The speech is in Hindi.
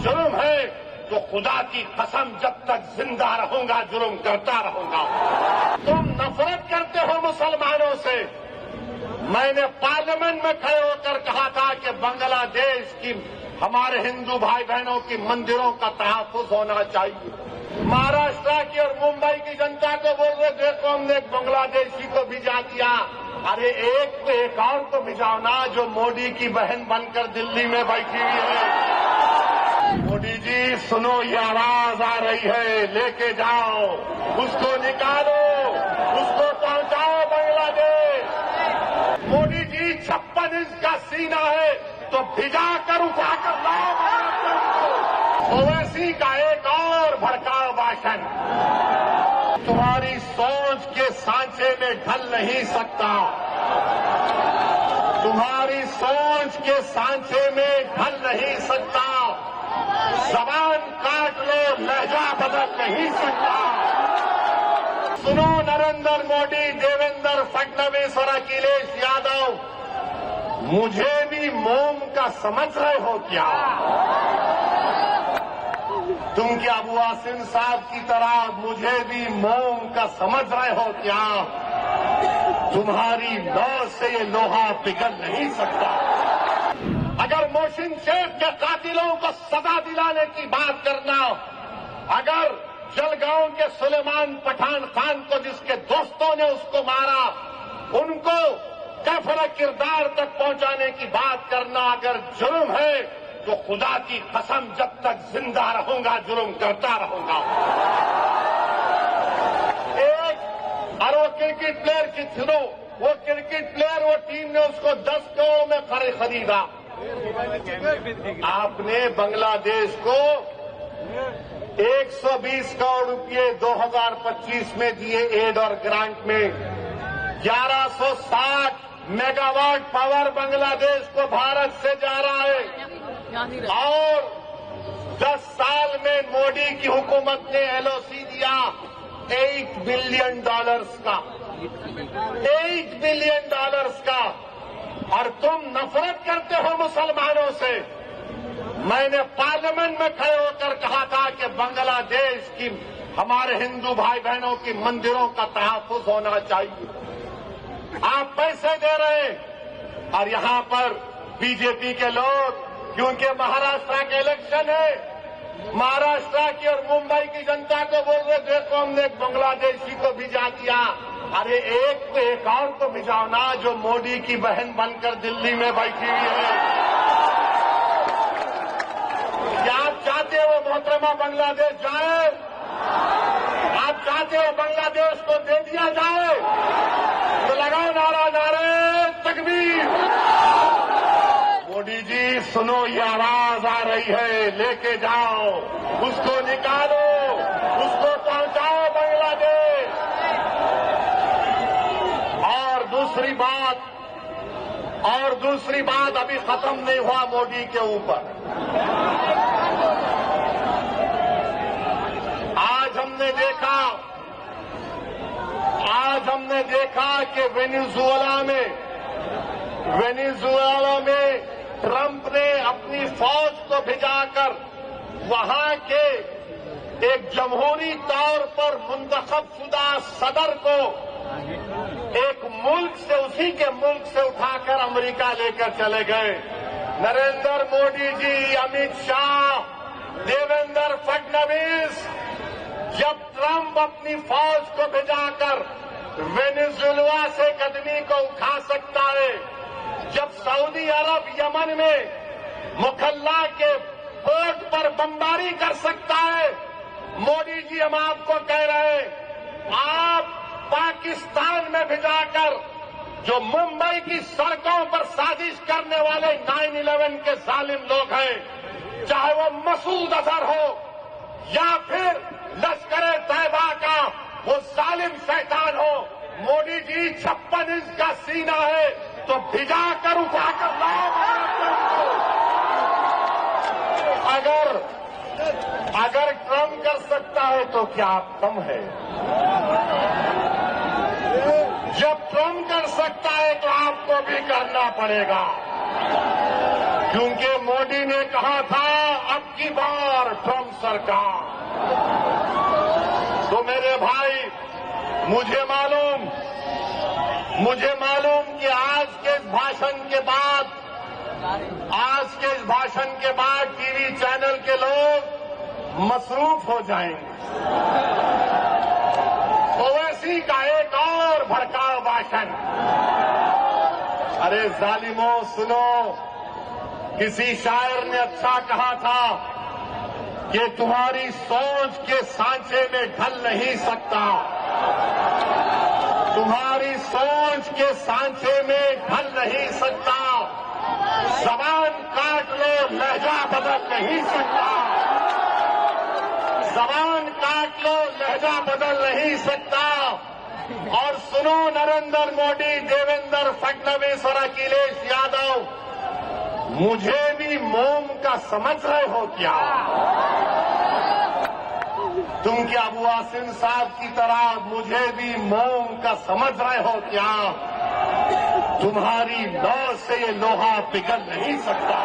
जुर्म है तो खुदा की कसम जब तक जिंदा रहूंगा जुर्म करता रहूंगा। तुम नफरत करते हो मुसलमानों से। मैंने पार्लियामेंट में खड़े होकर कहा था कि बांग्लादेश की हमारे हिंदू भाई बहनों की मंदिरों का तहफ्फुज होना चाहिए। महाराष्ट्र की और मुंबई की जनता को बोल रहे देखो हमने एक बांग्लादेशी को भिजा दिया। अरे एक और को भिजाओ ना जो मोदी की बहन बनकर दिल्ली में बैठी हुई है। मोदी जी सुनो ये आवाज आ रही है, लेके जाओ उसको, निकालो उसको, पहुंचाओ बांग्लादेश। मोदी जी 56 इंच का सीना है तो भिजा कर उठाकर लाओ भारत। ओवैसी का एक और भड़काऊ भाषण तुम्हारी सोच के सांचे में ढल नहीं सकता। तुम्हारी सोच के सांचे में ढल नहीं सकता। जबान काट लो, लहजा बदल नहीं सकता। सुनो नरेंद्र मोदी, देवेंद्र फडणवीस और अखिलेश यादव, मुझे भी मोम का समझ रहे हो क्या? तुम क्या अबू आसिम साहब की तरह मुझे भी मोम का समझ रहे हो क्या? तुम्हारी नौ से ये लोहा पिघल नहीं सकता। अगर मोहसिन शेख के कातिलों को सजा दिलाने की बात करना, अगर जलगांव के सुलेमान पठान खान को जिसके दोस्तों ने उसको मारा उनको कैफर किरदार तक पहुंचाने की बात करना अगर जुर्म है तो खुदा की कसम जब तक जिंदा रहूंगा जुर्म करता रहूंगा। वो क्रिकेट प्लेयर की सुनो, वो क्रिकेट प्लेयर, वो टीम ने उसको 10 करोड़ में खरीदा। आपने बांग्लादेश को 120 करोड़ रुपए 2025 में दिए एड और ग्रांट में। 1160 मेगावाट पावर बांग्लादेश को भारत से जा रहा है और 10 साल में मोदी की हुकूमत ने एलओसी दिया $8 बिलियन का, $8 बिलियन का। और तुम नफरत करते हो मुसलमानों से। मैंने पार्लियामेंट में खड़े होकर कहा था कि बांग्लादेश की हमारे हिंदू भाई बहनों की मंदिरों का तहफ्फुज होना चाहिए। आप पैसे दे रहे हैं और यहां पर बीजेपी के लोग, क्योंकि महाराष्ट्र के इलेक्शन है, महाराष्ट्र की और मुंबई की जनता को बोल रहे देखो हमने एक बांग्लादेशी को भिजा दिया। अरे एक और को भिजाओ ना जो मोदी की बहन बनकर दिल्ली में बैठी हुई है। क्या आप चाहते हो मोहतरमा बांग्लादेश जाए? आप चाहते हो बांग्लादेश को दे दिया जाए? तो लगाओ नारा, नारे तकबीर। मोदी जी सुनो ये आवाज आ रही है, लेके जाओ उसको, निकालो उसको, पहुंचाओ बांग्लादेश। और दूसरी बात अभी खत्म नहीं हुआ मोदी के ऊपर। आज हमने देखा कि वेनेजुएला में ट्रंप ने अपनी फौज को भिजाकर वहां के एक जमहूरी तौर पर मुंतखब शुदा सदर को एक मुल्क से, उसी के मुल्क से उठाकर अमेरिका लेकर चले गए। नरेंद्र मोदी जी, अमित शाह, देवेंद्र फडणवीस, जब ट्रंप अपनी फौज को भिजाकर वेनेजुएला से कदमी को उठा सकता है, जब सऊदी अरब यमन में मुखल्ला के पोर्ट पर बमबारी कर सकता है, मोदी जी हम आपको कह रहे हैं, आप पाकिस्तान में भिजाकर जो मुंबई की सड़कों पर साजिश करने वाले 9/11 के जालिम लोग हैं, चाहे वो मसूद अजहर हो या फिर लश्कर तैयबा का वो जालिम शैतान हो, मोदी जी 56 इंच का सीना है तो भिजा कर उठाकर लाओ भारत। अगर ट्रंप कर सकता है तो क्या आप कम है? जब ट्रंप कर सकता है तो आपको भी करना पड़ेगा। क्योंकि मोदी ने कहा था अब की बार ट्रंप सरकार। तो मेरे भाई, मुझे मालूम कि आज के इस भाषण के बाद टीवी चैनल के लोग मसरूफ हो जाएंगे। ओवैसी का एक और भड़काऊ भाषण। अरे जालिमों, सुनो, किसी शायर ने अच्छा कहा था कि तुम्हारी सोच के सांचे में ढल नहीं सकता, तुम्हारी सोच के सांचे में ढल नहीं सकता, जबान काट लो लहजा बदल नहीं सकता, जबान काट लो लहजा बदल नहीं सकता। और सुनो नरेंद्र मोदी, देवेंद्र फडणवीस और अखिलेश यादव, मुझे भी मोम का समझ रहे हो क्या? तुम क्या अबू आसिम साहब की तरह मुझे भी मोम का समझ रहे हो क्या? तुम्हारी नौ से ये लोहा पिघल नहीं सकता।